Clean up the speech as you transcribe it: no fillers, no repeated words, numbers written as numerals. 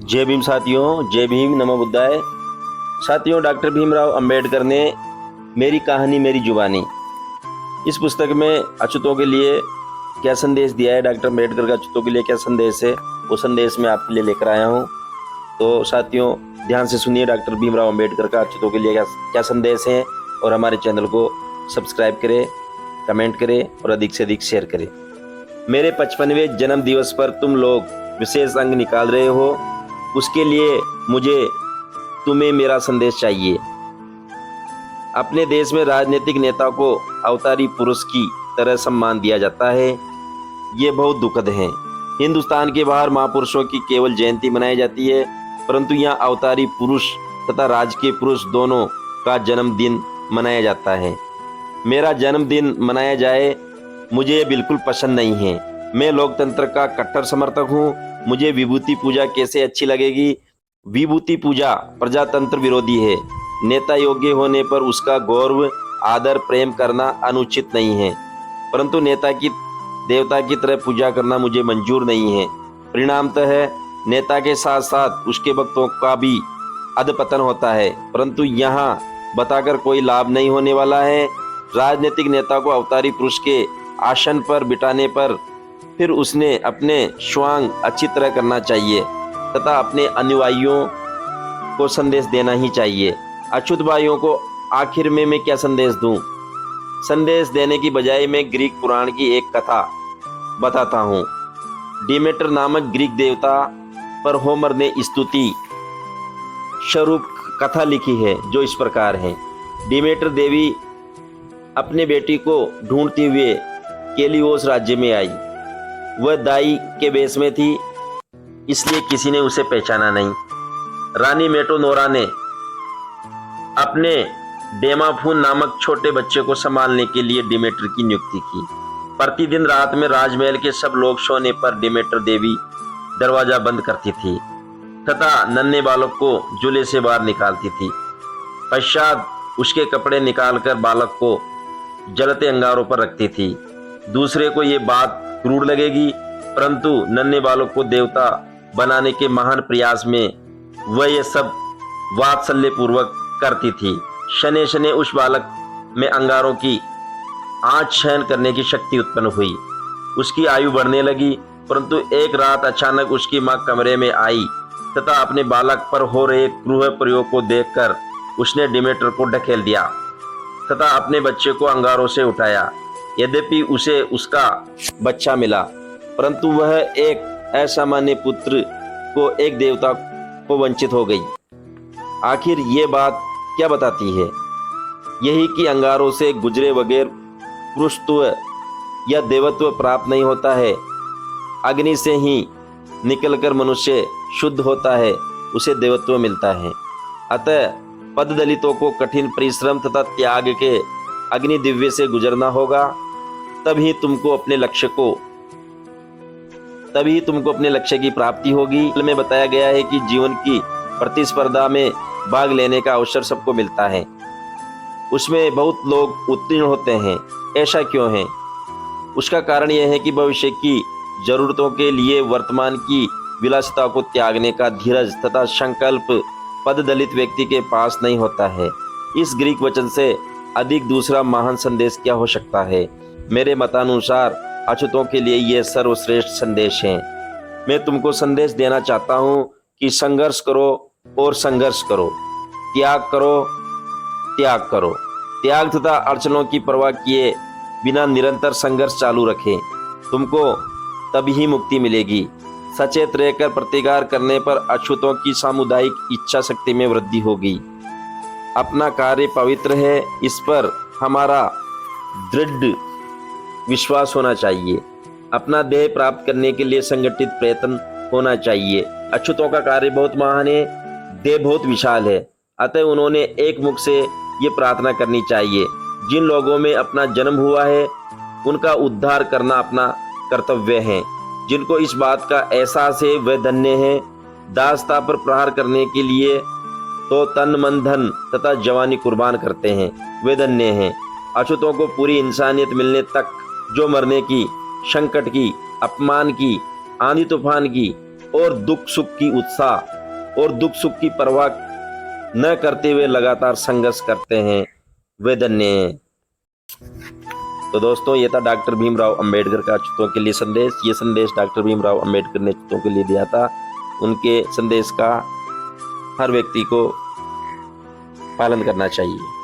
जय भीम साथियों, जय भीम, नमो बुद्धाय। साथियों, डॉक्टर भीमराव अंबेडकर ने मेरी कहानी मेरी जुबानी इस पुस्तक में अछूतों के लिए क्या संदेश दिया है, डॉक्टर अंबेडकर का अछूतों के लिए क्या संदेश है, वो संदेश मैं आपके लिए लेकर आया हूँ। तो साथियों, ध्यान से सुनिए डॉक्टर भीमराव अंबेडकर का अछूतों के लिए क्या संदेश है, और हमारे चैनल को सब्सक्राइब करें, कमेंट करें और अधिक से अधिक शेयर करें। मेरे 55वें जन्म दिवस पर तुम लोग विशेष अंग निकाल रहे हो, उसके लिए मुझे तुम्हें मेरा संदेश चाहिए। अपने देश में राजनीतिक नेता को अवतारी पुरुष की तरह सम्मान दिया जाता है, ये बहुत दुखद है। हिंदुस्तान के बाहर महापुरुषों की केवल जयंती मनाई जाती है, परंतु यहाँ अवतारी पुरुष तथा राजकीय पुरुष दोनों का जन्मदिन मनाया जाता है। मेरा जन्मदिन मनाया जाए, मुझे ये बिल्कुल पसंद नहीं है। मैं लोकतंत्र का कट्टर समर्थक हूँ। मुझे विभूति पूजा कैसे अच्छी लगेगी? विभूति पूजा प्रजातंत्र विरोधी है। नेता योग्य होने पर उसका गौरव, आदर, प्रेम करना अनुचित नहीं है, परंतु नेता की देवता की तरह पूजा करना मुझे मंजूर नहीं है। परिणामतः नेता के साथ साथ उसके भक्तों का भी अधपतन होता है, परंतु यहाँ बताकर कोई लाभ नहीं होने वाला है। राजनीतिक नेता को अवतारी पुरुष के आसन पर बिठाने पर फिर उसने अपने स्वांग अच्छी तरह करना चाहिए तथा अपने अनुयायियों को संदेश देना ही चाहिए। अछूत भाइयों को आखिर में मैं क्या संदेश दूं? संदेश देने की बजाय मैं ग्रीक पुराण की एक कथा बताता हूं। डिमेटर नामक ग्रीक देवता पर होमर ने स्तुति स्वरूप कथा लिखी है, जो इस प्रकार है। डिमेटर देवी अपने बेटी को ढूंढते हुए केलियोस राज्य में आई। वह दाई के वेश में थी, इसलिए किसी ने उसे पहचाना नहीं। रानी मेटोनोरा ने अपने डेमाफून नामक छोटे बच्चे को संभालने के लिए डिमेटर की नियुक्ति की। प्रतिदिन रात में राजमहल के सब लोग सोने पर डिमेटर देवी दरवाजा बंद करती थी तथा नन्हे बालक को झूले से बाहर निकालती थी। पश्चात उसके कपड़े निकालकर बालक को जलते अंगारों पर रखती थी। दूसरे को ये बात क्रूर लगेगी, परंतु नन्हे बालक को देवता बनाने के महान प्रयास में वह ये सब वात्सल्य पूर्वक करती थी। शने शने उस बालक में अंगारों की आँच सहन करने की शक्ति उत्पन्न हुई। उसकी आयु बढ़ने लगी, परंतु एक रात अचानक उसकी माँ कमरे में आई तथा अपने बालक पर हो रहे क्रूर प्रयोग को देखकर उसने डिमेटर को ढकेल दिया तथा अपने बच्चे को अंगारों से उठाया। यद्यपि उसे उसका बच्चा मिला, परंतु वह एक असामान्य पुत्र को एक देवता को वंचित हो गई। आखिर ये बात क्या बताती है? यही कि अंगारों से गुजरे बगैर पुरुषत्व या देवत्व प्राप्त नहीं होता है। अग्नि से ही निकलकर मनुष्य शुद्ध होता है, उसे देवत्व मिलता है। अतः पद दलितों को कठिन परिश्रम तथा त्याग के अग्नि दिव्य से गुजरना होगा, तभी तुमको अपने लक्ष्य की प्राप्ति होगी। में बताया गया है कि जीवन की प्रतिस्पर्धा में भाग लेने का अवसर सबको मिलता है, उसमें बहुत लोग उत्तीर्ण होते हैं। ऐसा क्यों है? उसका कारण यह है कि भविष्य की जरूरतों के लिए वर्तमान की विलासिता को त्यागने का धीरज तथा संकल्प पद दलित व्यक्ति के पास नहीं होता है। इस ग्रीक वचन से अधिक दूसरा महान संदेश क्या हो सकता है? मेरे मतानुसार अछूतों के लिए यह सर्वश्रेष्ठ संदेश है। मैं तुमको संदेश देना चाहता हूँ कि संघर्ष करो और संघर्ष करो, त्याग करो, त्याग करो। त्याग तथा अड़चनों की परवाह किए बिना निरंतर संघर्ष चालू रखें, तुमको तभी मुक्ति मिलेगी। सचेत रहकर प्रतिकार करने पर अछूतों की सामुदायिक इच्छा शक्ति में वृद्धि होगी। अपना कार्य पवित्र है, इस पर हमारा दृढ़ विश्वास होना चाहिए। अपना ध्येय प्राप्त करने के लिए संगठित प्रयत्न होना चाहिए। अछूतों का कार्य बहुत महान है, ध्येय बहुत विशाल है, अतः उन्होंने एक मुख से ये प्रार्थना करनी चाहिए। जिन लोगों में अपना जन्म हुआ है, उनका उद्धार करना अपना कर्तव्य है। जिनको इस बात का एहसास है, वे धन्य हैं। दासता पर प्रहार करने के लिए तो तन मन धन तथा जवानी कुर्बान करते हैं, वे धन्य हैं। अछूतों को पूरी इंसानियत मिलने तक जो मरने की, संकट की, अपमान की, आंधी तूफान की और दुख सुख की उत्साह और दुख सुख की परवाह न करते हुए लगातार संघर्ष करते हैं, वे धन्य हैं। तो दोस्तों, ये था डॉक्टर भीमराव अंबेडकर का अछूतों के लिए संदेश। ये संदेश डॉक्टर भीमराव अंबेडकर ने अछूतों के लिए दिया था। उनके संदेश का हर व्यक्ति को पालन करना चाहिए।